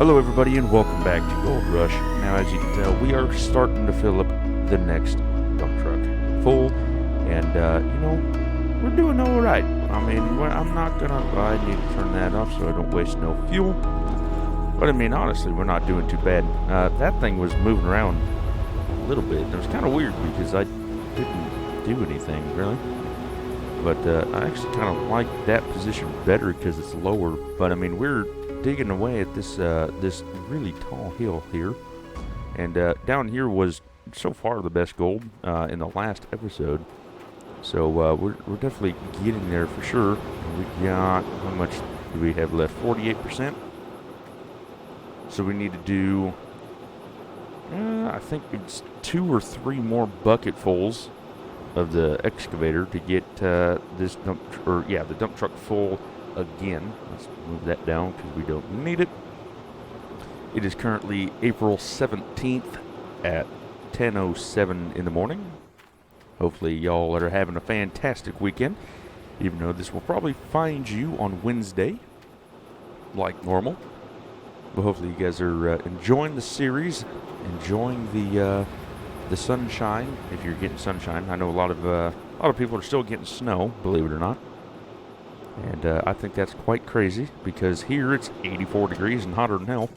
Hello everybody and welcome back to Gold Rush. Now as you can tell, we are starting to fill up the next dump truck full, and we're doing alright. I mean, I'm not gonna, I need to turn that off so I don't waste no fuel. But I mean, honestly, we're not doing too bad. That thing was moving around a little bit. It was kind of weird because I didn't do anything really. But I actually kind of like that position better because it's lower. But I mean, we're digging away at this this really tall hill here, and down here was so far the best gold in the last episode. So we're definitely getting there for sure. We got, how much do we have left? 48%. So we need to do I think it's 2 or 3 more bucketfuls of the excavator to get this the dump truck full again. Let's move that down because we don't need it. It is currently April 17th at 10:07 in the morning. Hopefully y'all are having a fantastic weekend, even though this will probably find you on Wednesday like normal. But hopefully you guys are enjoying the series, enjoying the sunshine. If you're getting sunshine, I know a lot of people are still getting snow, believe it or not. And I think that's quite crazy because here it's 84 degrees and hotter than hell.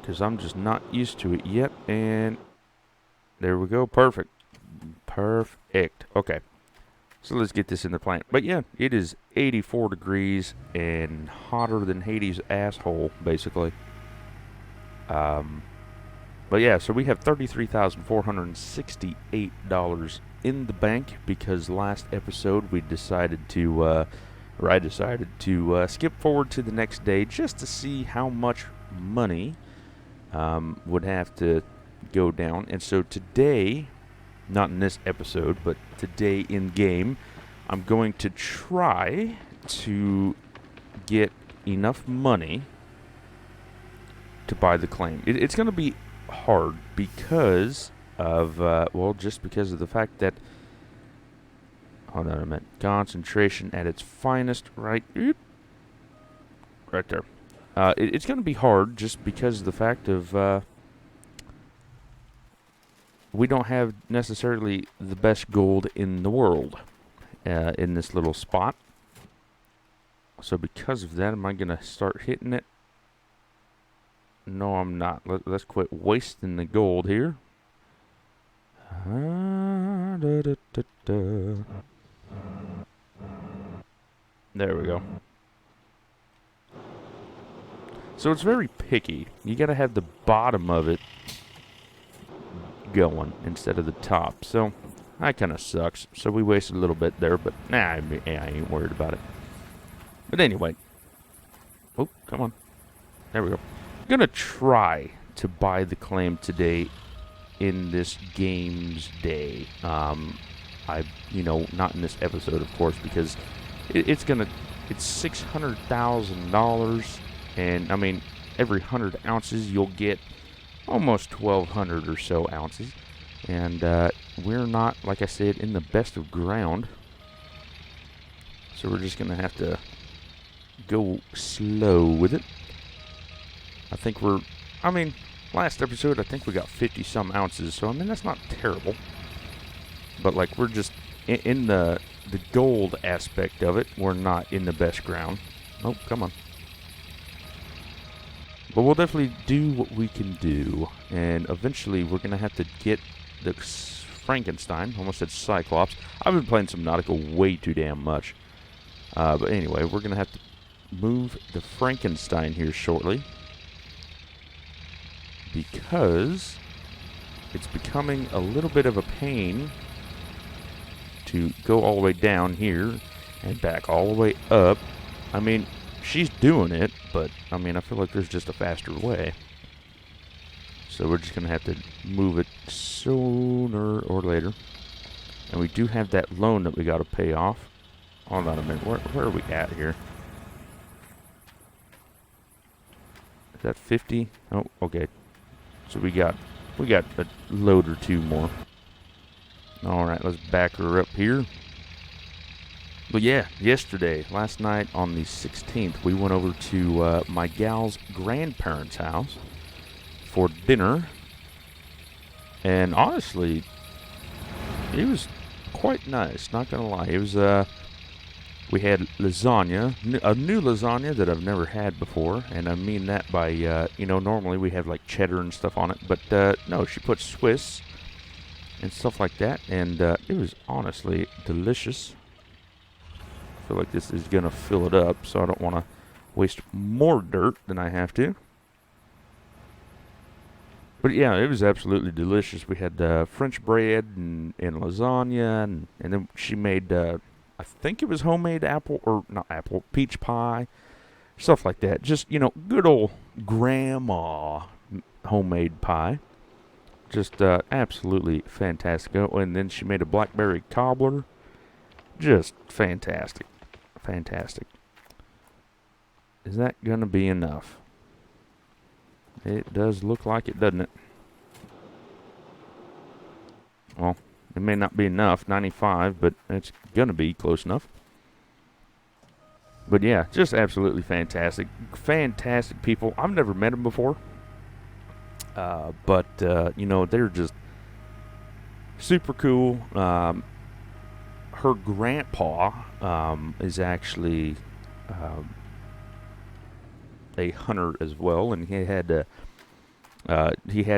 Because I'm just not used to it yet. And there we go. Perfect. Perfect. Okay. So let's get this in the plant. But yeah, it is 84 degrees and hotter than Hades' asshole, basically. But yeah, so we have $33,468 in the bank because last episode we decided to, I decided to skip forward to the next day just to see how much money would have to go down. And so today, not in this episode, but today in game, I'm going to try to get enough money to buy the claim. It's going to be hard because of just because of the fact that, hold on a minute, concentration at its finest, right there. It's going to be hard just because of the fact of we don't have necessarily the best gold in the world in this little spot. So because of that, am I going to start hitting it? No, I'm not. Let's quit wasting the gold here. There we go. So it's very picky. You gotta have the bottom of it going instead of the top. So that kind of sucks. So we wasted a little bit there, but I ain't worried about it. But anyway. Oh, come on. There we go. I'm gonna try to buy the claim today in this game's day. Not in this episode, of course, because it's $600,000, and I mean, every 100 ounces you'll get almost 1,200 or so ounces, and we're not, like I said, in the best of ground, so we're just gonna have to go slow with it. I think last episode, I think we got 50 some ounces, so I mean, that's not terrible. But like, we're just in the gold aspect of it, we're not in the best ground. Oh, come on. But we'll definitely do what we can do, and eventually we're going to have to get the Frankenstein. Almost said Cyclops. I've been playing Subnautica way too damn much. But anyway, we're going to have to move the Frankenstein here shortly, because it's becoming a little bit of a pain to go all the way down here and back all the way up. I mean, she's doing it, but I mean, I feel like there's just a faster way. So we're just going to have to move it sooner or later. And we do have that loan that we got to pay off. Hold on a minute. Where are we at here? Is that 50? Oh, okay. So we got a load or two more. All right, let's back her up here. But yeah, yesterday, last night on the 16th, we went over to my gal's grandparents' house for dinner. And honestly, it was quite nice, not gonna lie. It was, we had lasagna, a new lasagna that I've never had before. And I mean that by, normally we have like cheddar and stuff on it. But no, she put Swiss and stuff like that. And it was honestly delicious. I feel like this is going to fill it up, so I don't want to waste more dirt than I have to. But yeah, it was absolutely delicious. We had French bread and lasagna, and then she made, I think it was homemade peach pie, stuff like that. Just, good old grandma homemade pie. Just absolutely fantastic. Oh, and then she made a blackberry cobbler. Just fantastic. Fantastic. Is that going to be enough? It does look like it, doesn't it? Well, it may not be enough, 95, but it's going to be close enough. But yeah, just absolutely fantastic. Fantastic people. I've never met them before. But they're just super cool. Her grandpa is actually a hunter as well, and he had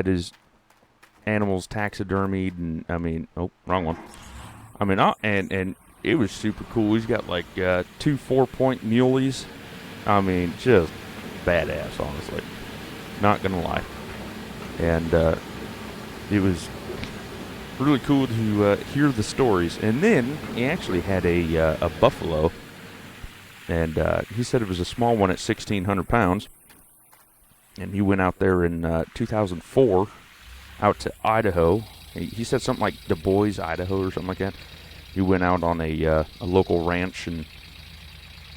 his animals taxidermied, and wrong one. And it was super cool. He's got like 2 4-point muleys. Just badass, honestly. Not gonna lie. And it was really cool to hear the stories. And then he actually had a buffalo, and he said it was a small one at 1,600 pounds. And he went out there in 2004 out to Idaho. He said something like Du Bois, Idaho, or something like that. He went out on a local ranch and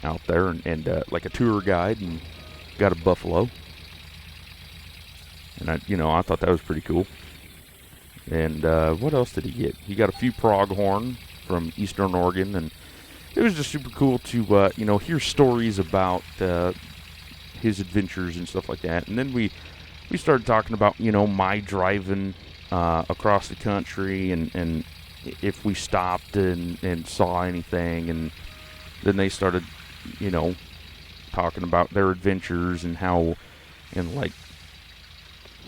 out there, and like a tour guide, and got a buffalo. And I thought that was pretty cool. And what else did he get? He got a few pronghorn from Eastern Oregon, and it was just super cool to hear stories about his adventures and stuff like that. And then we started talking about my driving across the country, and if we stopped and saw anything. And then they started talking about their adventures and how in like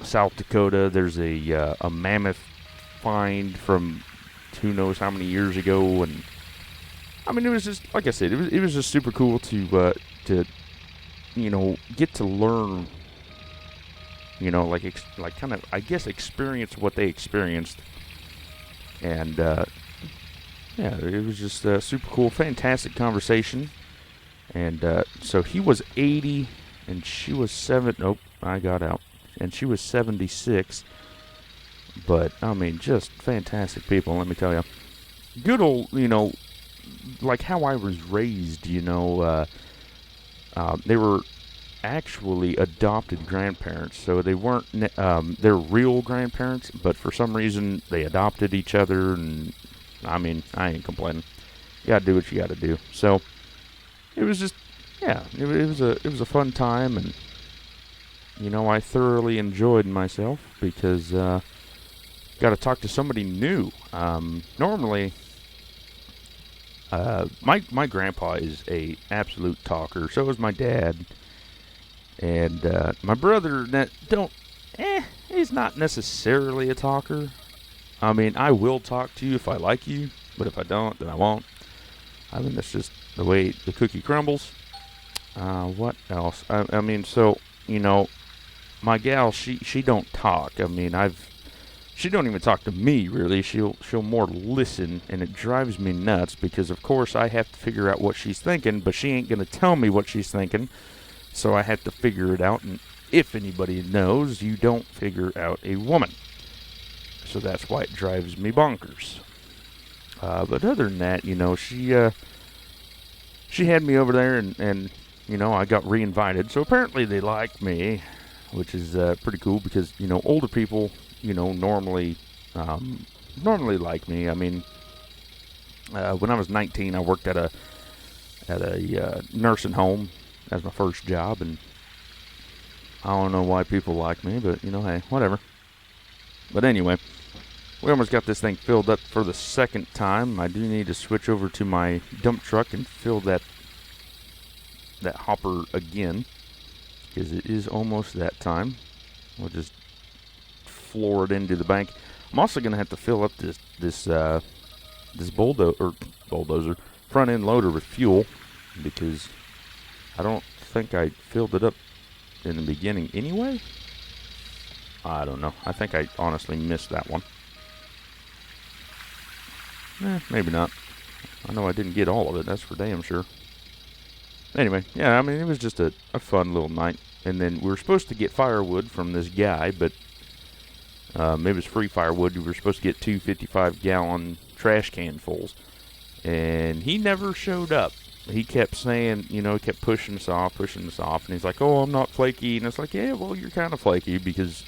South Dakota there's a mammoth find from who knows how many years ago. And it was just, like I said, it was just super cool to get to learn, kind of, I guess, experience what they experienced. And yeah, it was just super cool, fantastic conversation. And so he was 80 and she was 7. Nope, I got out. And she was 76. But just fantastic people, let me tell you. Good old, like how I was raised, they were actually adopted grandparents, so they weren't they're real grandparents, but for some reason they adopted each other. And I ain't complaining. You gotta do what you gotta do. So it was just, yeah, it was a fun time. And I thoroughly enjoyed myself because got to talk to somebody new. Normally my grandpa is a absolute talker. So is my dad. And my brother, he's not necessarily a talker. I will talk to you if I like you, but if I don't, then I won't. That's just the way the cookie crumbles. What else? My gal, she don't talk. She don't even talk to me, really. She'll more listen, and it drives me nuts because, of course, I have to figure out what she's thinking, but she ain't going to tell me what she's thinking. So I have to figure it out, and if anybody knows, you don't figure out a woman. So that's why it drives me bonkers. But other than that, she had me over there, and I got re-invited. So apparently they like me, which is pretty cool because, older people, normally like me. When I was 19, I worked at at a nursing home as my first job, and I don't know why people like me, but, you know, hey, whatever. But anyway, we almost got this thing filled up for the second time. I do need to switch over to my dump truck and fill that hopper again, because it is almost that time. We'll just floor it into the bank. I'm also going to have to fill up this bulldozer front end loader with fuel, because I don't think I filled it up in the beginning anyway. I don't know. I think I honestly missed that one. Maybe not. I know I didn't get all of it, that's for damn sure. Anyway, yeah, I mean, it was just a fun little night. And then we were supposed to get firewood from this guy, but it was free firewood. We were supposed to get 2 55-gallon trash can fulls. And he never showed up. He kept saying, you know, he kept pushing us off. And he's like, oh, I'm not flaky. And it's like, yeah, well, you're kind of flaky, because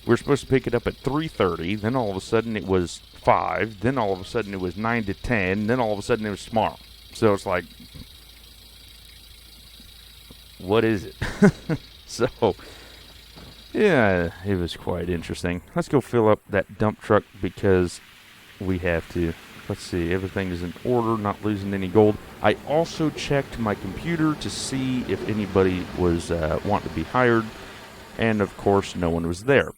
we were supposed to pick it up at 3:30. Then all of a sudden it was 5. Then all of a sudden it was 9 to 10. Then all of a sudden it was tomorrow. So it's like, what is it? So, yeah, it was quite interesting. Let's go fill up that dump truck, because we have to. Let's see, everything is in order, not losing any gold. I also checked my computer to see if anybody was wanting to be hired, and of course no one was there.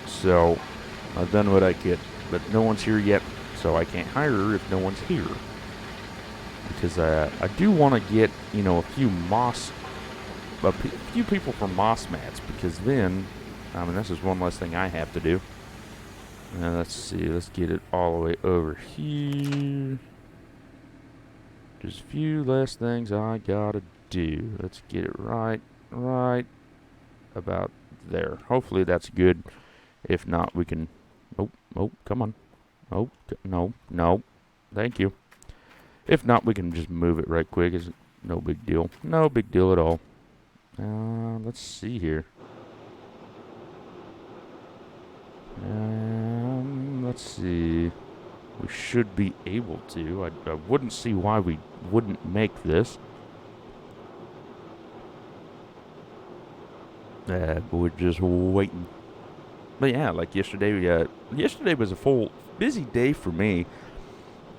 So I've done what I could, but no one's here yet, so I can't hire if no one's here. Because I do want to get, you know, a few people for moss mats, because then, I mean, this is one less thing I have to do. Now let's see, let's get it all the way over here. Just a few less things I gotta do. Let's get it right about there. Hopefully that's good. If not, we can, oh, come on. Oh, no, thank you. If not, we can just move it right quick. It's no big deal. No big deal at all. Let's see here. Let's see. We should be able to. I wouldn't see why we wouldn't make this. But we're just waiting. But yeah, like yesterday, yesterday was a full, busy day for me.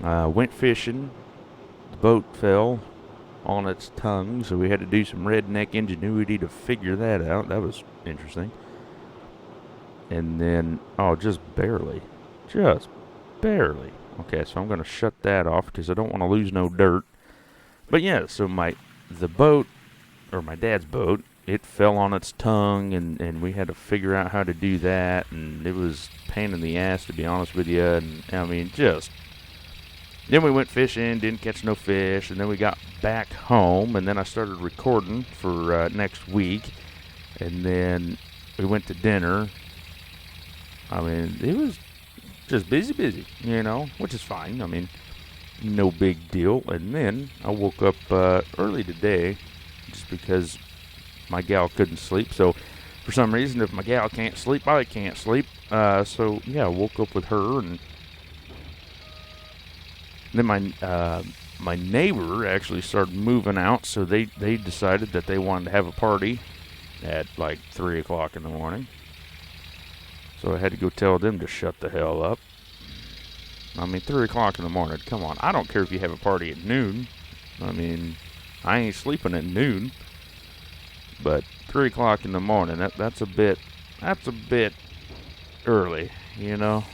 Went fishing. The boat fell on its tongue, so we had to do some redneck ingenuity to figure that out. That was interesting. And then, just barely. Okay, so I'm going to shut that off because I don't want to lose no dirt. But yeah, so my dad's boat, it fell on its tongue, and we had to figure out how to do that, and it was a pain in the ass, to be honest with you. And I mean, then we went fishing, didn't catch no fish, and then we got back home, and then I started recording for next week, and then we went to dinner. I mean, it was just busy, you know, which is fine. I mean, no big deal. And then I woke up early today just because my gal couldn't sleep. So for some reason, if my gal can't sleep, I can't sleep. So yeah, I woke up with her, and then my neighbor actually started moving out. So they decided that they wanted to have a party at like 3 o'clock in the morning. So I had to go tell them to shut the hell up. I mean, 3 o'clock in the morning, come on. I don't care if you have a party at noon. I mean, I ain't sleeping at noon. But 3 o'clock in the morning, that's a bit early, you know.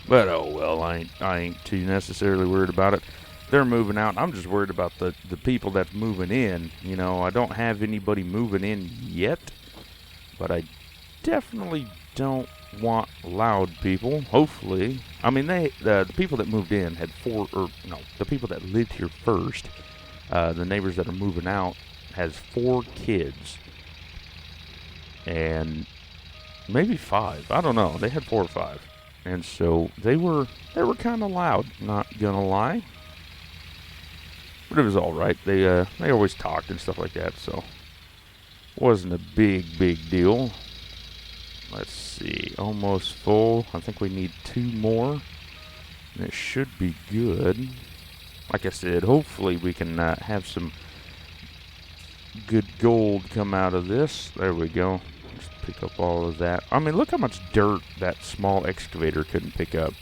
But oh well, I ain't too necessarily worried about it. They're moving out. I'm just worried about the people that's moving in. You know, I don't have anybody moving in yet, but I definitely don't want loud people. Hopefully, I mean, the people that moved in had the people that lived here first, the neighbors that are moving out, has 4 kids, and maybe 5. I don't know. They had 4 or 5, and so they were kind of loud. Not gonna lie, but it was all right. They always talked and stuff like that, so wasn't a big deal. Let's see, almost full. I think we need 2 more, and it should be good. like I said, hopefully we can have some good gold come out of this. There we go. Just pick up all of that. I mean, look how much dirt that small excavator couldn't pick up.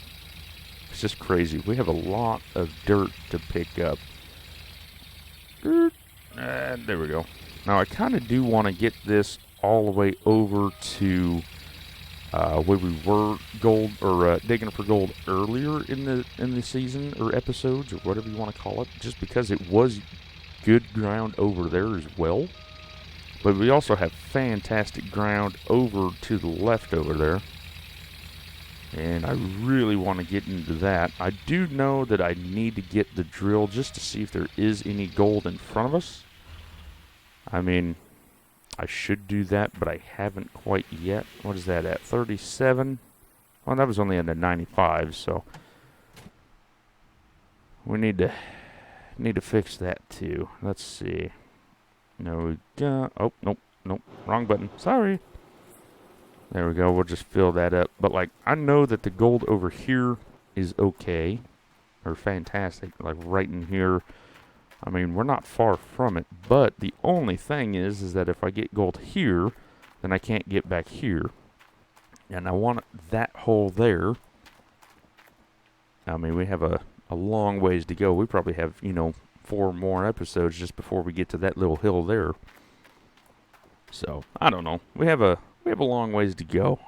It's just crazy. We have a lot of dirt to pick up. Dirt. There we go. Now I kind of do want to get this all the way over to where we were gold or digging for gold earlier in the season or episodes or whatever you want to call it, just because it was good ground over there as well. But we also have fantastic ground over to the left over there, and I really want to get into that. I do know that I need to get the drill just to see if there is any gold in front of us. I mean, I should do that, but I haven't quite yet. What is that at? 37? Well, that was only at a 95, so we need to fix that too. Let's see. No, oh, nope, wrong button. Sorry. There we go. We'll just fill that up. But like, I know that the gold over here is okay, or fantastic. Like right in here. I mean, we're not far from it, but the only thing is that if I get gold here, then I can't get back here. And I want that hole there. I mean, we have a long ways to go. We probably have, 4 more episodes just before we get to that little hill there. So, I don't know. We have a long ways to go.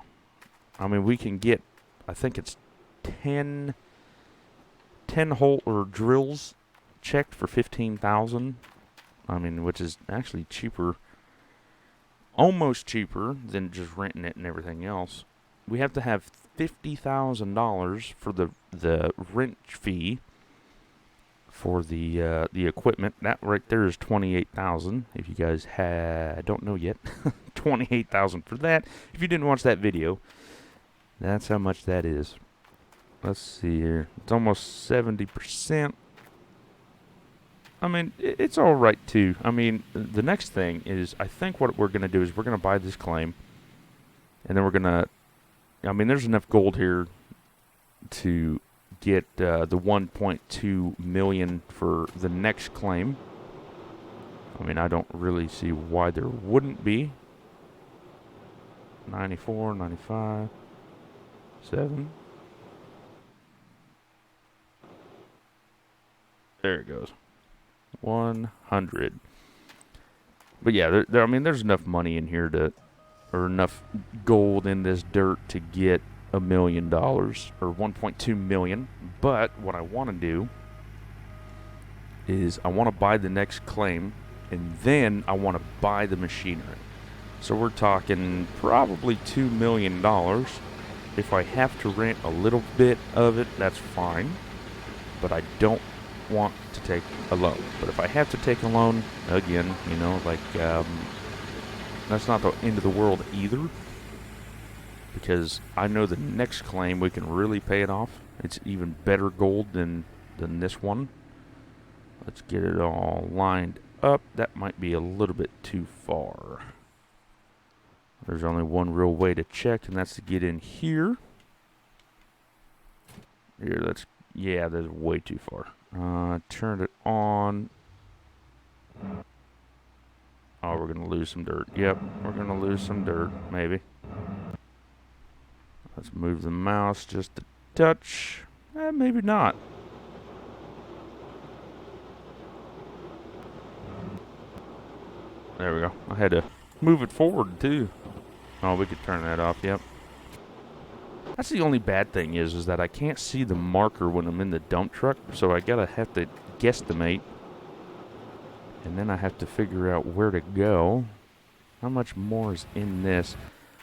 I mean, we can get, I think it's 10 hole or drills checked for 15,000. I mean, which is actually cheaper, almost cheaper than just renting it and everything else. We have to have $50,000 for the rent fee for the equipment. That right there is 28,000. If you guys don't know yet, 28,000 for that. If you didn't watch that video, that's how much that is. Let's see here. It's almost 70%. I mean, it's all right, too. I mean, the next thing is, I think what we're going to do is we're going to buy this claim. And then we're going to, I mean, there's enough gold here to get the 1.2 million for the next claim. I mean, I don't really see why there wouldn't be. 94, 95, 7. There it goes. 100. But yeah, I mean, there's enough money in here or enough gold in this dirt to get $1 million or 1.2 million. But what I want to do is I want to buy the next claim, and then I want to buy the machinery. So we're talking probably $2 million. If I have to rent a little bit of it, that's fine. But I don't want to take a loan. But if I have to take a loan, again, that's not the end of the world either. Because I know the next claim we can really pay it off. It's even better gold than this one. Let's get it all lined up. That might be a little bit too far. There's only one real way to check, and that's to get in here. Here, that's way too far. Turn it on. Oh, we're going to lose some dirt. Yep, we're going to lose some dirt, maybe. Let's move the mouse just a touch. Maybe not. There we go. I had to move it forward, too. Oh, we could turn that off, yep. That's the only bad thing is that I can't see the marker when I'm in the dump truck, so I have to guesstimate. And then I have to figure out where to go. How much more is in this?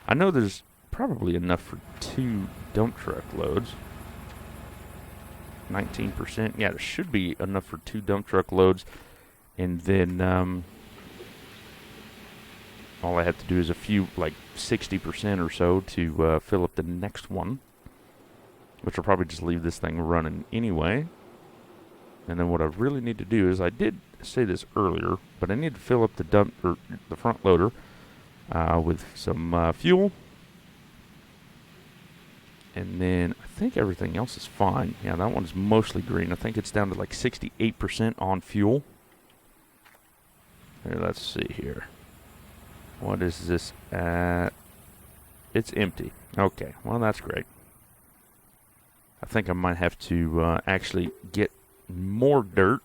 I know there's probably enough for 2 dump truck loads. 19%. Yeah, there should be enough for 2 dump truck loads. And then all I have to do is a few, like 60% or so to fill up the next one. Which will probably just leave this thing running anyway. And then what I really need to do is, I did say this earlier, but I need to fill up the front loader with some fuel. And then I think everything else is fine. Yeah, that one's mostly green. I think it's down to like 68% on fuel. Here, let's see here. What is this at? It's empty. Okay, well, that's great. I think I might have to actually get more dirt.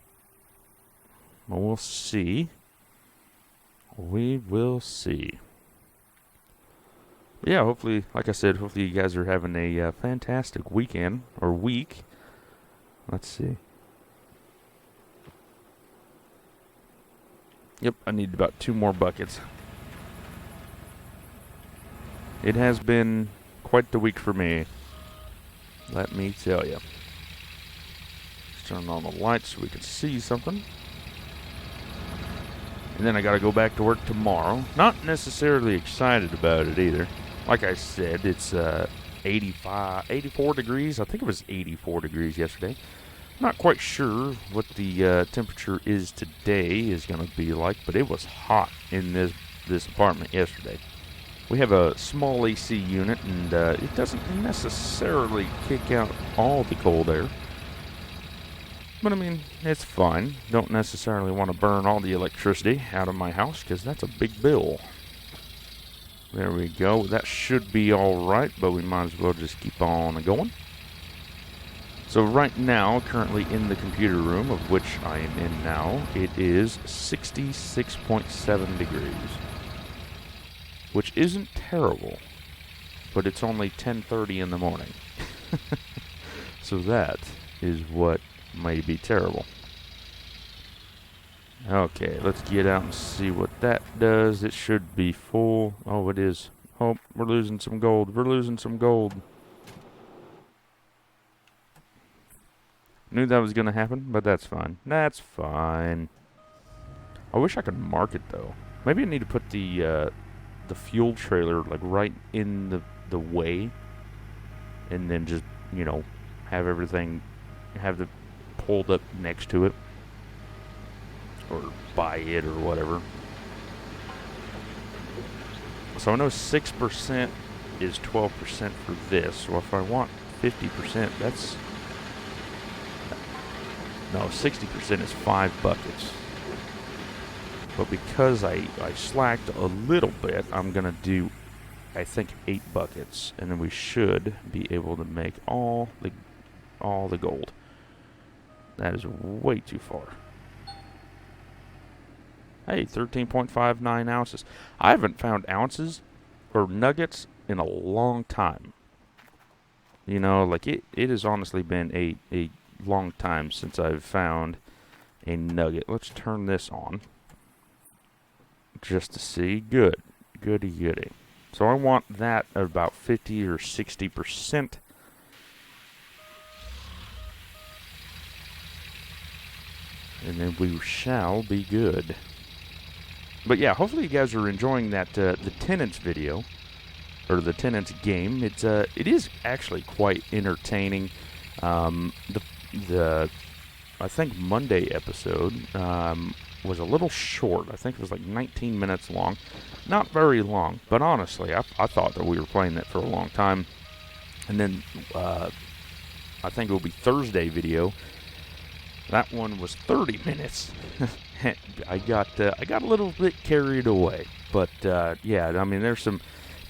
Well, we'll see. We will see. Yeah, hopefully, like I said, hopefully you guys are having a fantastic weekend, or week. Let's see. Yep, I need about 2 more buckets. It has been quite the week for me, let me tell you. Let's turn on the lights so we can see something. And then I gotta go back to work tomorrow. Not necessarily excited about it either. Like I said, it's 84 degrees. I think it was 84 degrees yesterday. Not quite sure what the temperature is today is going to be like, but it was hot in this apartment yesterday. We have a small AC unit, and it doesn't necessarily kick out all the cold air. But I mean, it's fine. Don't necessarily want to burn all the electricity out of my house, because that's a big bill. There we go. That should be alright, but we might as well just keep on going. So right now, currently in the computer room, of which I am in now, it is 66.7 degrees. Which isn't terrible, but it's only 10:30 in the morning. So that is what may be terrible. Okay, let's get out and see what that does. It should be full. Oh, it is. Oh, we're losing some gold. We're losing some gold. Knew that was going to happen, but that's fine. That's fine. I wish I could mark it, though. Maybe I need to put the fuel trailer, like, right in the way. And then just, you know, have everything, have it pulled up next to it. Or by it or whatever. So I know 6% is 12% for this. So if I want 50%, that's... No, 60% is 5 buckets. But because I slacked a little bit, I'm going to do, I think, 8 buckets. And then we should be able to make all the gold. That is way too far. Hey, 13.59 ounces. I haven't found ounces or nuggets in a long time. You know, like it has honestly been a long time since I've found a nugget. Let's turn this on just to see. Good. Goody goody. So I want that at about 50 or 60%. And then we shall be good. But yeah, hopefully you guys are enjoying that the Tenants video, or the Tenants game. It is actually quite entertaining. The I think Monday episode was a little short. I think it was like 19 minutes long, not very long. But honestly, I thought that we were playing that for a long time. And then I think it will be Thursday video. That one was 30 minutes. I got a little bit carried away, but yeah, I mean, there's some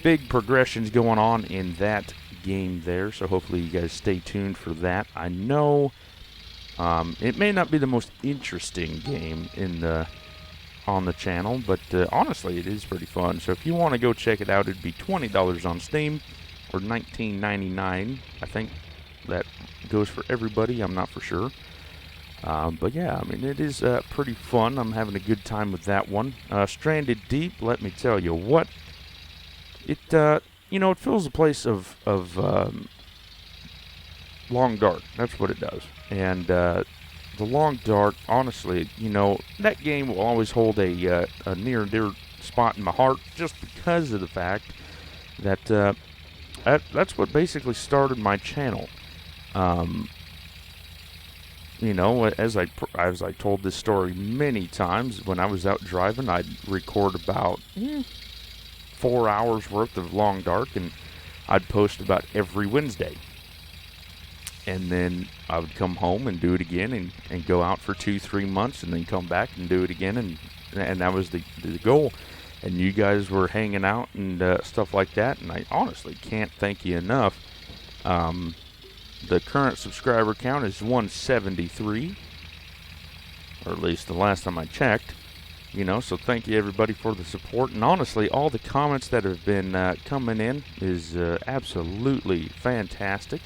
big progressions going on in that game there, so hopefully you guys stay tuned for that. I know it may not be the most interesting game on the channel, but honestly, it is pretty fun. So if you want to go check it out, it'd be $20 on Steam or $19.99. I think that goes for everybody. I'm not for sure. But yeah, I mean, it is pretty fun. I'm having a good time with that one. Stranded Deep, let me tell you what. It, you know, it fills a place of long dark. That's what it does. And the long dark, honestly, you know, that game will always hold a near and dear spot in my heart just because of the fact that that's what basically started my channel. You know, as I told this story many times, when I was out driving, I'd record about 4 hours worth of Long Dark, and I'd post about every Wednesday. And then I would come home and do it again and go out for 2-3 months and then come back and do it again. And that was the goal. And you guys were hanging out and stuff like that. And I honestly can't thank you enough. The current subscriber count is 173. Or at least the last time I checked. So thank you everybody for the support. And honestly, all the comments that have been coming in is absolutely fantastic.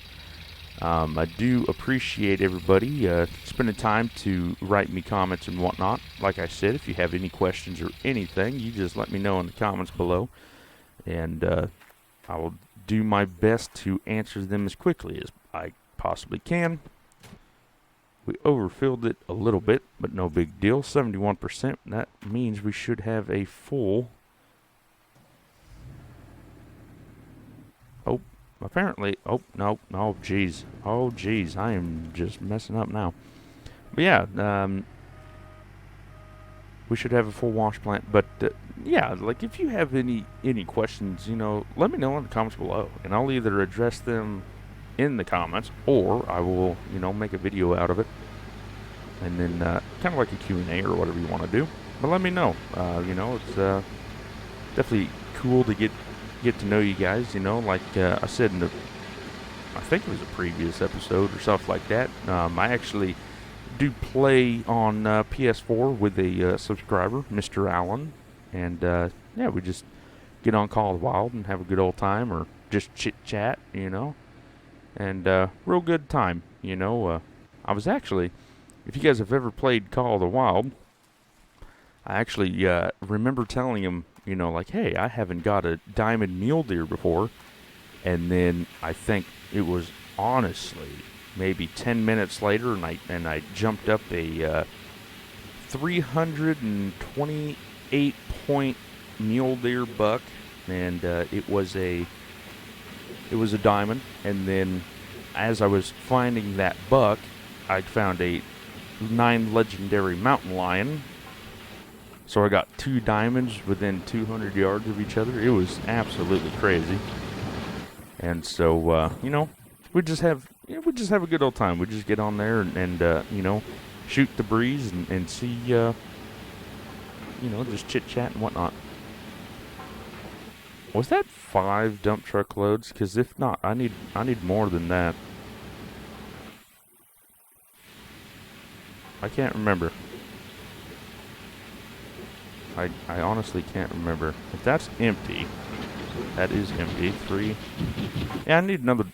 I do appreciate everybody spending time to write me comments and whatnot. Like I said, if you have any questions or anything, you just let me know in the comments below. And I will do my best to answer them as quickly as I possibly can. We overfilled it a little bit, but no big deal. 71%. That means we should have a full... Oh, apparently... Oh, no. Oh, jeez. Oh, jeez. I am just messing up now. But yeah, we should have a full wash plant. But yeah, like if you have any questions, let me know in the comments below. And I'll either address them in the comments, or I will, make a video out of it, and then kind of like a Q&A or whatever you want to do. But let me know. It's definitely cool to get to know you guys. Like I said in I think it was a previous episode or stuff like that. I actually do play on PS4 with a subscriber, Mr. Allen, and yeah, we just get on Call of the Wild and have a good old time, or just chit chat, and real good time, I was actually, if you guys have ever played Call of the Wild, I actually remember telling him, like, hey, I haven't got a diamond mule deer before, and then I think it was honestly maybe 10 minutes later, and I jumped up a 328 point mule deer buck, and it was a diamond. And then as I was finding that buck, I found a 9 legendary mountain lion. So I got 2 diamonds within 200 yards of each other. It was absolutely crazy. And so we just have a good old time. We just get on there and shoot the breeze and see just chit chat and whatnot. Was that 5 dump truck loads? Because if not, I need more than that. I can't remember. I honestly can't remember. If that's empty, that is empty. 3. Yeah, I need another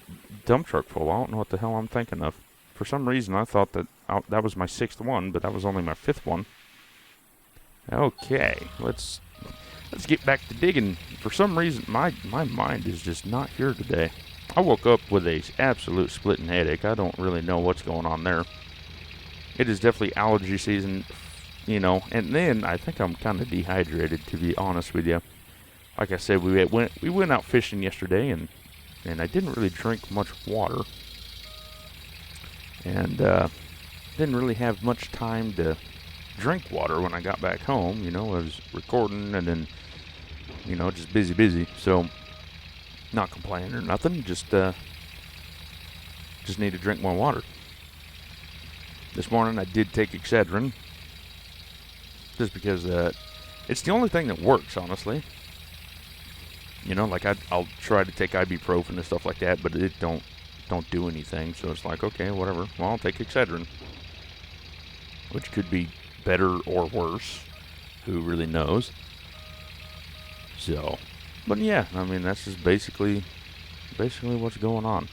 dump truck full. I don't know what the hell I'm thinking of. For some reason, I thought that that was my 6th one, but that was only my 5th one. Okay, let's get back to digging. For some reason, my mind is just not here today. I woke up with a absolute splitting headache. I don't really know what's going on there. It is definitely allergy season, and then I think I'm kind of dehydrated, to be honest with you. Like I said, we went out fishing yesterday, and I didn't really drink much water, and didn't really have much time to drink water when I got back home. I was recording and then, just busy. So, not complaining or nothing. Just need to drink more water. This morning I did take Excedrin, just because it's the only thing that works, honestly. Like I'll try to take ibuprofen and stuff like that, but it don't do anything. So it's like, okay, whatever. Well, I'll take Excedrin, which could be better or worse. Who really knows? So, but yeah, I mean, that's just basically what's going on.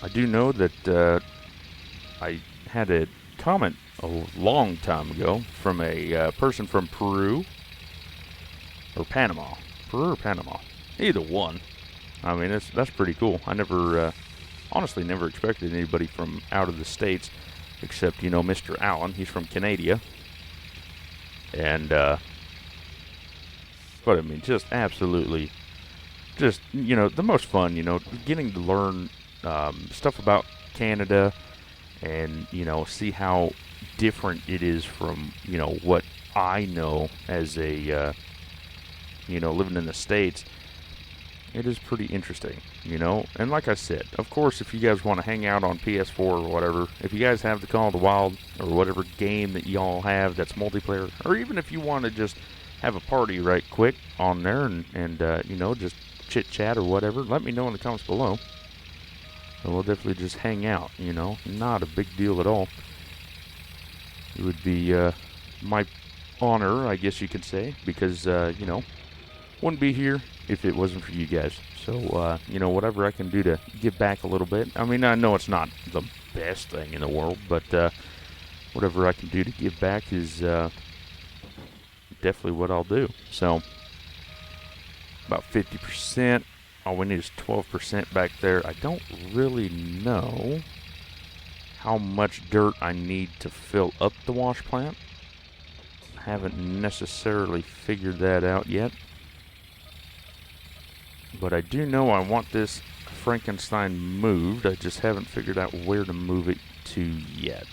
I do know that I had a comment a long time ago from a person from Peru or Panama. Peru or Panama. Either one. I mean, that's pretty cool. I honestly never expected anybody from out of the States, except, Mr. Allen. He's from Canada. And, but I mean, just absolutely, just, the most fun, getting to learn stuff about Canada and, see how different it is from, what I know as a living in the States, it is pretty interesting, And like I said, of course, if you guys want to hang out on PS4 or whatever, if you guys have the Call of the Wild or whatever game that y'all have that's multiplayer, or even if you want to just have a party right quick on there and just chit-chat or whatever, let me know in the comments below. And we'll definitely just hang out, Not a big deal at all. It would be my honor, I guess you could say, because, wouldn't be here if it wasn't for you guys. So, whatever I can do to give back a little bit. I mean, I know it's not the best thing in the world, but whatever I can do to give back is definitely what I'll do. So, about 50%. All we need is 12% back there. I don't really know how much dirt I need to fill up the wash plant. Haven't necessarily figured that out yet. But I do know I want this Frankenstein moved. I just haven't figured out where to move it to yet.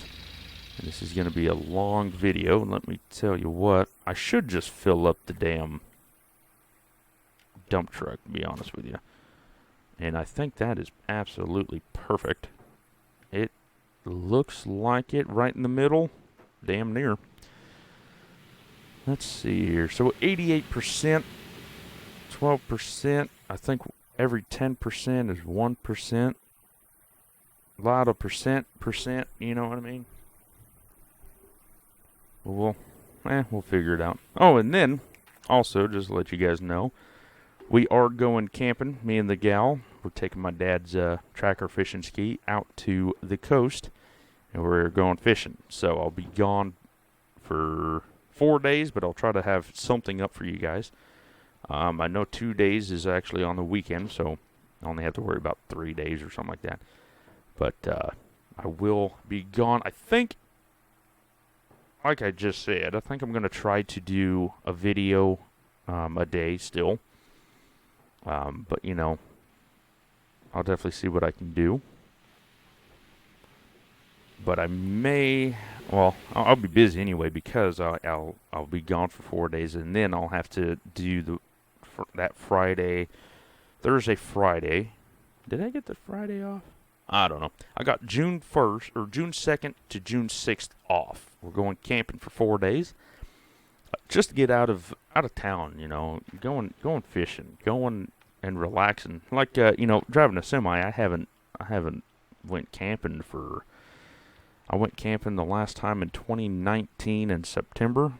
And this is going to be a long video. And let me tell you what, I should just fill up the damn dump truck, to be honest with you. And I think that is absolutely perfect. It looks like it right in the middle. Damn near. Let's see here. So 88%, 12%. I think every 10% is 1%. A lot of percent, you know what I mean? We'll figure it out. Oh, and then, also, just to let you guys know, we are going camping, me and the gal. We're taking my dad's tracker fishing ski out to the coast, and we're going fishing. So I'll be gone for 4 days, but I'll try to have something up for you guys. I know 2 days is actually on the weekend, so I only have to worry about 3 days or something like that. But I will be gone. I think, like I just said, I think I'm going to try to do a video a day still. But, I'll definitely see what I can do. But I may, I'll be busy anyway because I'll be gone for 4 days, and then I'll have to do that Thursday, Friday. Did I get the Friday off? I don't know. I got June 1st or June 2nd to June 6th off. We're going camping for 4 days, just to get out of town. Going fishing, going and relaxing. Like driving a semi. I haven't went camping for. I went camping the last time in 2019 in September.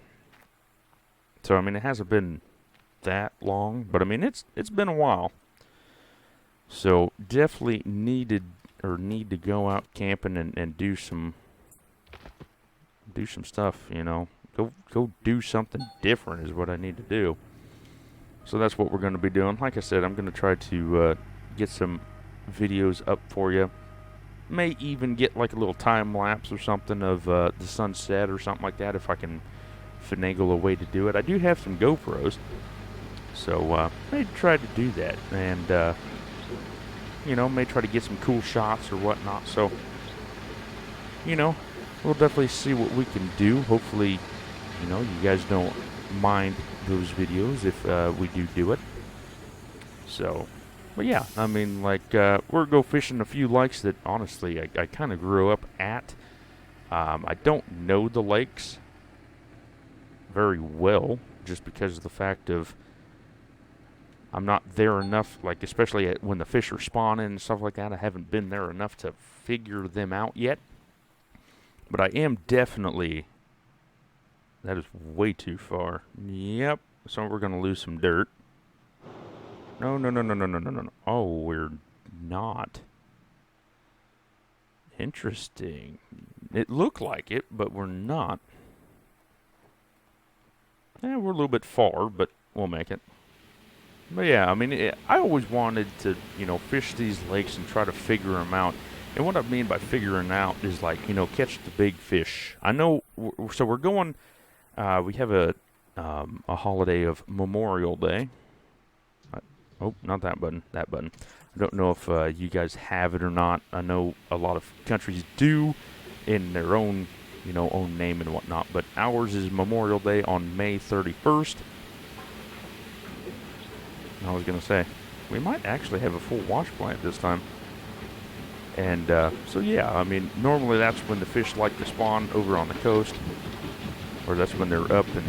So, I mean, it hasn't been that long, but, I mean, it's been a while. So, definitely need to go out camping and do some stuff, Go do something different is what I need to do. So, that's what we're going to be doing. Like I said, I'm going to try to get some videos up for you. May even get like a little time lapse or something of the sunset or something like that if I can finagle a way to do it. I do have some GoPros, so may try to do that, and may try to get some cool shots or whatnot. So we'll definitely see what we can do. Hopefully, you guys don't mind those videos if we do it. So. But yeah, I mean, we're go fishing a few lakes that, honestly, I kind of grew up at. I don't know the lakes very well, just because of the fact of I'm not there enough, especially when the fish are spawning and stuff like that. I haven't been there enough to figure them out yet. But I am definitely, that is way too far. Yep, so we're going to lose some dirt. No. Oh, we're not. Interesting. It looked like it, but we're not. We're a little bit far, but we'll make it. But yeah, I mean, I always wanted to, fish these lakes and try to figure them out. And what I mean by figuring out is catch the big fish. I know, so we're going, we have a holiday of Memorial Day. Oh, not that button, that button. I don't know if you guys have it or not. I know a lot of countries do in their own, own name and whatnot. But ours is Memorial Day on May 31st. I was going to say, we might actually have a full wash plant this time. And so yeah, I mean, normally that's when the fish like to spawn over on the coast, or that's when they're up and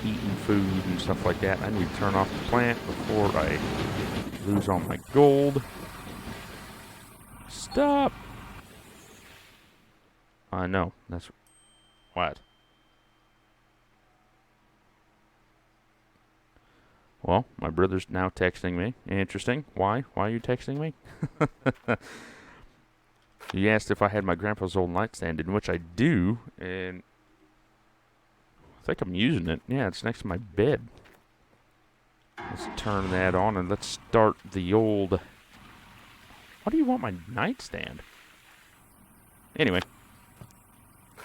eating food and stuff like that. I need to turn off the plant before I lose all my gold. Stop! I know, that's... What? Well, my brother's now texting me. Interesting. Why? Why are you texting me? He asked if I had my grandpa's old nightstand, in which I do, and I think I'm using it. Yeah, it's next to my bed. Let's turn that on and let's start the old... Why do you want my nightstand? Anyway.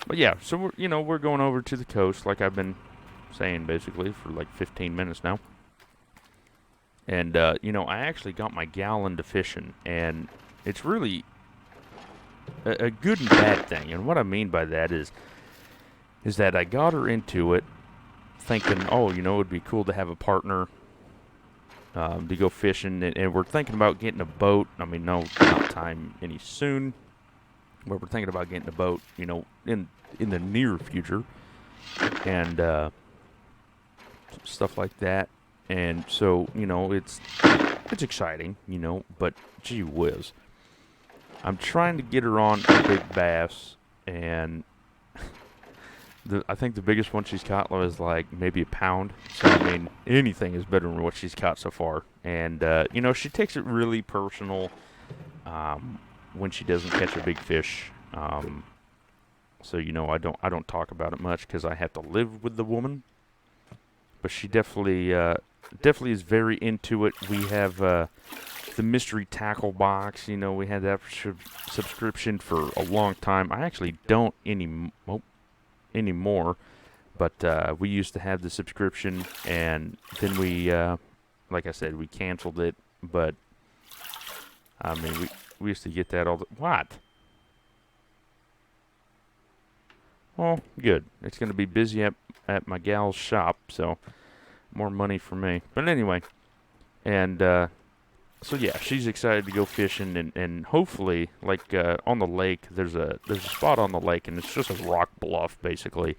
But yeah, so we're going over to the coast, like I've been saying basically for like 15 minutes now. And, I actually got my gal into fishing, and it's really a good and bad thing. And what I mean by that is that I got her into it thinking, oh, it would be cool to have a partner to go fishing. And we're thinking about getting a boat. I mean, no, not time any soon. But we're thinking about getting a boat, in the near future. And stuff like that. And so, it's exciting, but gee whiz. I'm trying to get her on a big bass, and I think the biggest one she's caught was like maybe a pound. So, I mean, anything is better than what she's caught so far. And, she takes it really personal when she doesn't catch a big fish. So, I don't talk about it much because I have to live with the woman. But she definitely is very into it. We have the mystery tackle box. We had that subscription for a long time. I actually don't anymore, but we used to have the subscription, and then we, like I said, we canceled it. But I mean, we used to get that all the... What? Well, good. It's going to be busy at my gal's shop, so more money for me. But anyway, and so yeah, she's excited to go fishing, and hopefully, like on the lake, there's a spot on the lake, and it's just a rock bluff basically.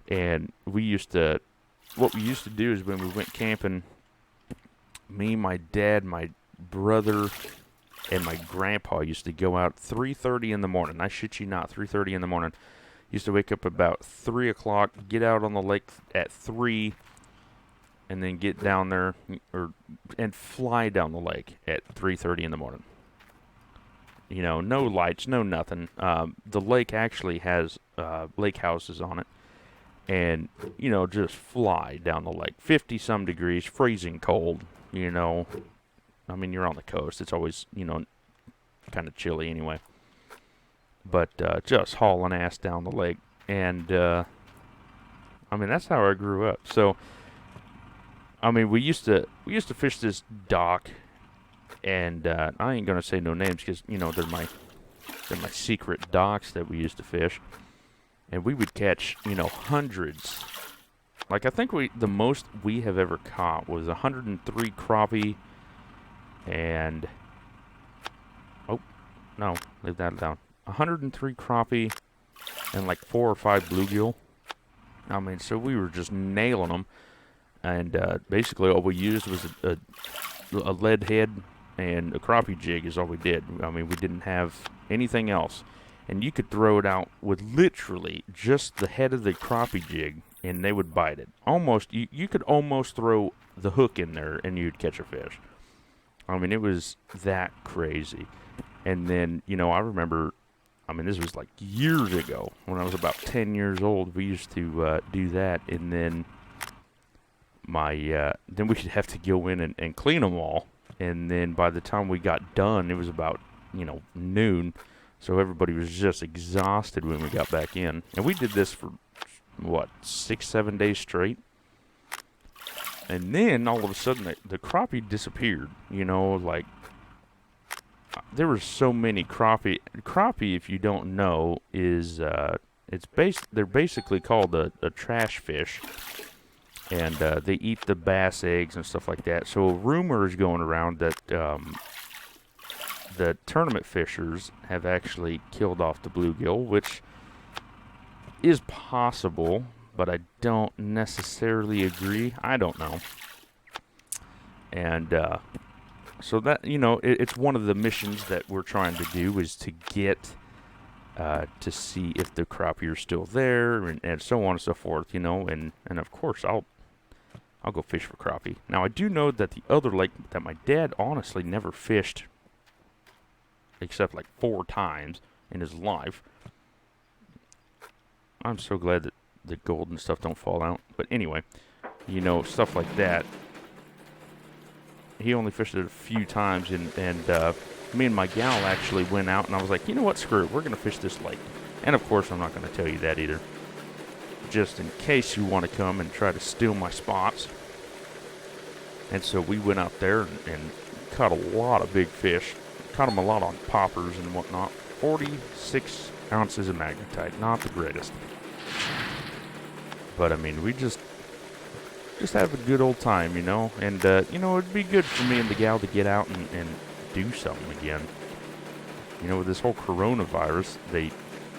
And what we used to do is when we went camping, me, my dad, my brother, and my grandpa used to go out 3:30 in the morning. I shit you not, 3:30 in the morning. Used to wake up about 3 o'clock, get out on the lake at 3, and then get down there and fly down the lake at 3:30 in the morning. No lights, no nothing. The lake actually has lake houses on it, and just fly down the lake. 50-some degrees, freezing cold. I mean, you're on the coast. It's always kind of chilly anyway. But just hauling ass down the lake. And, I mean, that's how I grew up. So, I mean, we used to fish this dock. And I ain't going to say no names because, they're my secret docks that we used to fish. And we would catch, hundreds. Like, I think the most we have ever caught was 103 crappie. And, oh, no, leave that down. 103 crappie and like 4 or 5 bluegill. I mean, so we were just nailing them, and basically all we used was a lead head and a crappie jig is all we did. I mean, we didn't have anything else, and you could throw it out with literally just the head of the crappie jig, and they would bite it. Almost, you could almost throw the hook in there, and you'd catch a fish. I mean, it was that crazy. And then, I remember... I mean, this was like years ago when I was about 10 years old. We used to do that, and then then we'd have to go in and clean them all. And then by the time we got done, it was about noon, so everybody was just exhausted when we got back in. And we did this for 6-7 days straight. And then all of a sudden, the crappie disappeared. Like. There were so many crappie. Crappie, if you don't know, is they're basically called a trash fish. and they eat the bass eggs and stuff like that. So a rumor is going around that the tournament fishers have actually killed off the bluegill, which is possible, but I don't necessarily agree. I don't know. And so that, you know, it's one of the missions that we're trying to do, is to get to see if the crappie are still there, and so on and so forth, you know. And of course I'll go fish for crappie. Now I do know that the other lake that my dad honestly never fished except like 4 times in his life. I'm so glad that the gold and stuff don't fall out. But anyway, you know, stuff like that. He only fished it a few times, and me and my gal actually went out, and I was like, you know what, screw it, we're going to fish this lake. And of course, I'm not going to tell you that either, just in case you want to come and try to steal my spots. And so we went out there and caught a lot of big fish. Caught them a lot on poppers and whatnot. 46 ounces of magnetite, not the greatest. But I mean, we just have a good old time, you know. And, you know, it'd be good for me and the gal to get out and do something again. You know, with this whole coronavirus,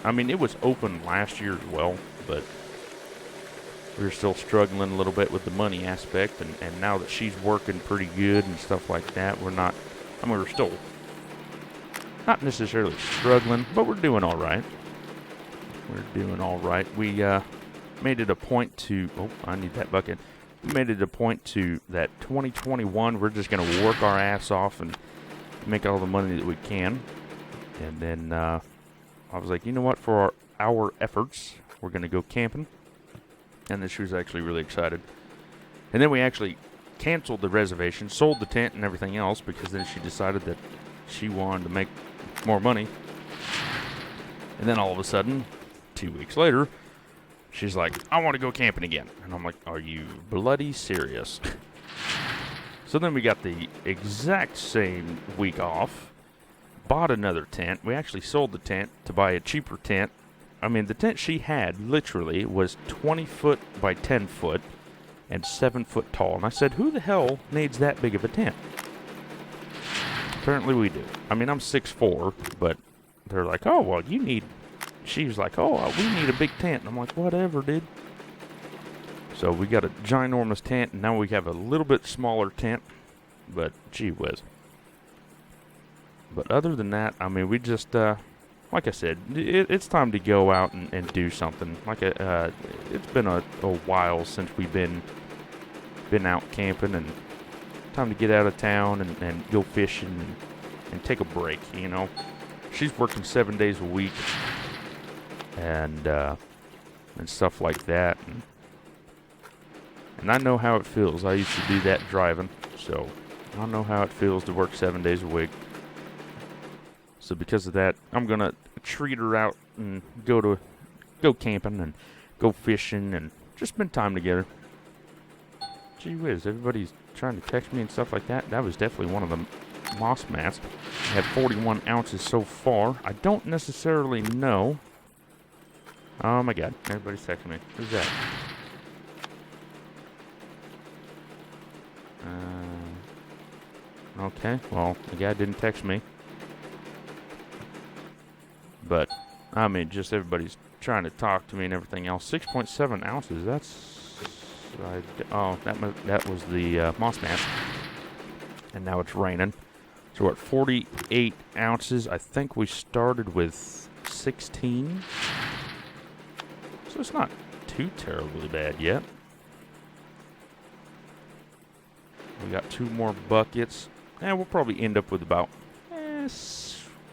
I mean, it was open last year as well, but we were still struggling a little bit with the money aspect. And now that she's working pretty good and stuff like that, we're still not necessarily struggling, but we're doing all right. We're doing all right. We made it a point to, oh, I need that bucket. We made it a point to that 2021, we're just going to work our ass off and make all the money that we can. And then I was like, you know what, for our efforts, we're going to go camping. And then she was actually really excited. And then we actually canceled the reservation, sold the tent and everything else, because then she decided that she wanted to make more money. And then all of a sudden, 2 weeks later, she's like, I want to go camping again. And I'm like, are you bloody serious? So then we got the exact same week off, bought another tent. We actually sold the tent to buy a cheaper tent. I mean, the tent she had literally was 20 foot by 10 foot and 7 foot tall. And I said, who the hell needs that big of a tent? Apparently we do. I mean, I'm 6'4", but they're like, oh, well, she was like, oh, we need a big tent. And I'm like, whatever, dude. So we got a ginormous tent, and now we have a little bit smaller tent, but gee whiz. But other than that, I mean, we just, like I said, it's time to go out and do something. Like it's been a while since we've been out camping, and time to get out of town and go fishing and take a break, you know. She's working 7 days a week and stuff like that. And I know how it feels. I used to do that driving, so I know how it feels to work 7 days a week. So because of that, I'm going to treat her out and go camping and go fishing and just spend time together. Gee whiz, everybody's trying to text me and stuff like that. That was definitely one of the moss mats. I have 41 ounces so far. I don't necessarily know. Oh my god, everybody's texting me. Who's that? Okay, well, the guy didn't text me. But, I mean, just everybody's trying to talk to me and everything else. 6.7 ounces, that's... that was the moss mat. And now it's raining. So we're at 48 ounces. I think we started with 16. So it's not too terribly bad yet. We got 2 more buckets. And we'll probably end up with about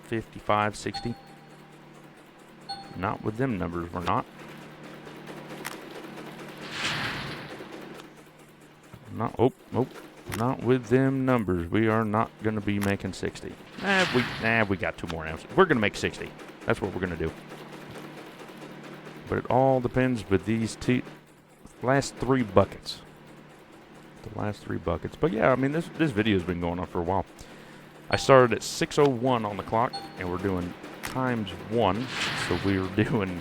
55, 60. Not with them numbers, we're not. Not with them numbers. We are not going to be making 60. We got 2 more ounces. We're going to make 60. That's what we're going to do. But it all depends with these last 3 buckets. The last 3 buckets. But yeah, I mean, this video's been going on for a while. I started at 6:01 on the clock, and we're doing ×1. So we're doing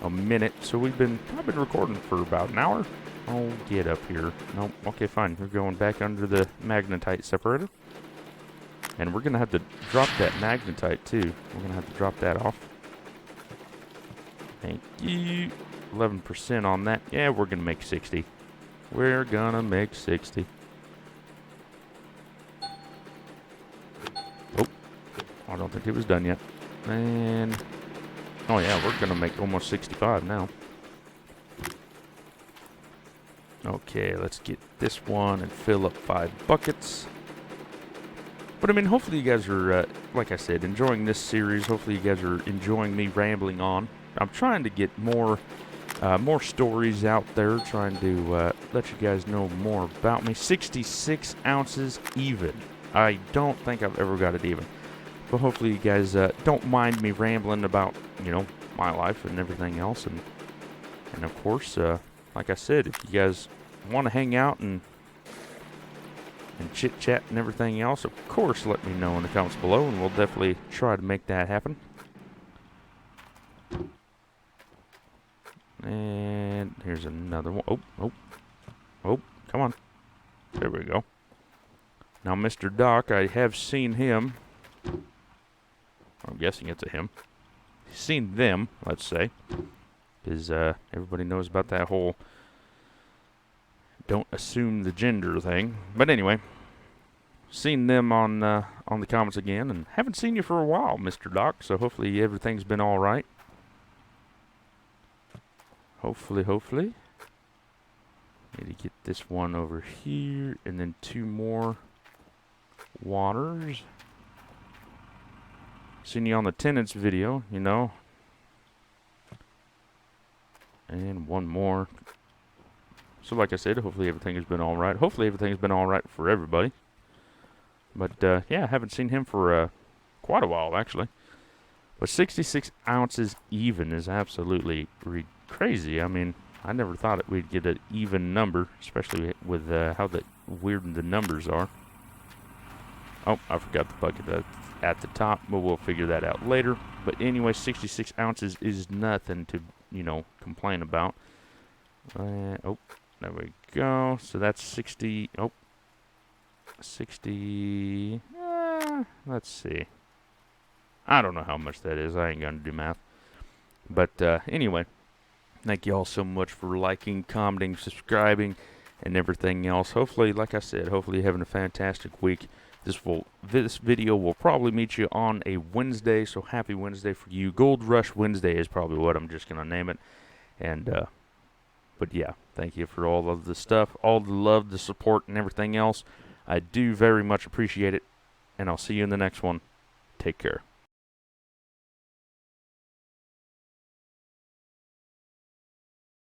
a minute. So I've been recording for about an hour, Oh, get up here. Nope. Okay, fine. We're going back under the magnetite separator. And we're going to have to drop that magnetite, too. We're going to have to drop that off. Thank you. 11% on that. Yeah, we're going to make 60. We're going to make 60. Oh, I don't think it was done yet. And, oh yeah, we're going to make almost 65 now. Okay, let's get this one and fill up 5 buckets. But I mean, hopefully you guys are, like I said, enjoying this series. Hopefully you guys are enjoying me rambling on. I'm trying to get more stories out there, trying to let you guys know more about me. 66 ounces even. I don't think I've ever got it even. But hopefully you guys don't mind me rambling about, you know, my life and everything else. And of course, like I said, if you guys want to hang out and chit-chat and everything else, of course, let me know in the comments below, and we'll definitely try to make that happen. And here's another one. Oh, come on. There we go. Now, Mr. Doc, I have seen him. I'm guessing it's a him. Seen them, let's say. Because everybody knows about that whole don't assume the gender thing. But anyway, seen them on the comments again, and haven't seen you for a while, Mr. Doc, so hopefully everything's been all right. Hopefully. Need to get this one over here, and then 2 more waters. Seen you on the tenants video, you know. And 1 more. So like I said, hopefully everything has been all right. Hopefully everything's been all right for everybody. But yeah, I haven't seen him for quite a while, actually. But 66 ounces even is absolutely crazy. I mean, I never thought we'd get an even number, especially with how weird the numbers are. Oh, I forgot the bucket at the top, but we'll figure that out later. But anyway, 66 ounces is nothing to, you know, complain about. Oh, there we go. So that's 60. Oh, 60. Let's see. I don't know how much that is. I ain't going to do math. But anyway, thank you all so much for liking, commenting, subscribing, and everything else. Hopefully, like I said, hopefully you're having a fantastic week. This video will probably meet you on a Wednesday, so happy Wednesday for you. Gold Rush Wednesday is probably what I'm just going to name it. And, but yeah, thank you for all of the stuff, all the love, the support, and everything else. I do very much appreciate it, and I'll see you in the next one. Take care.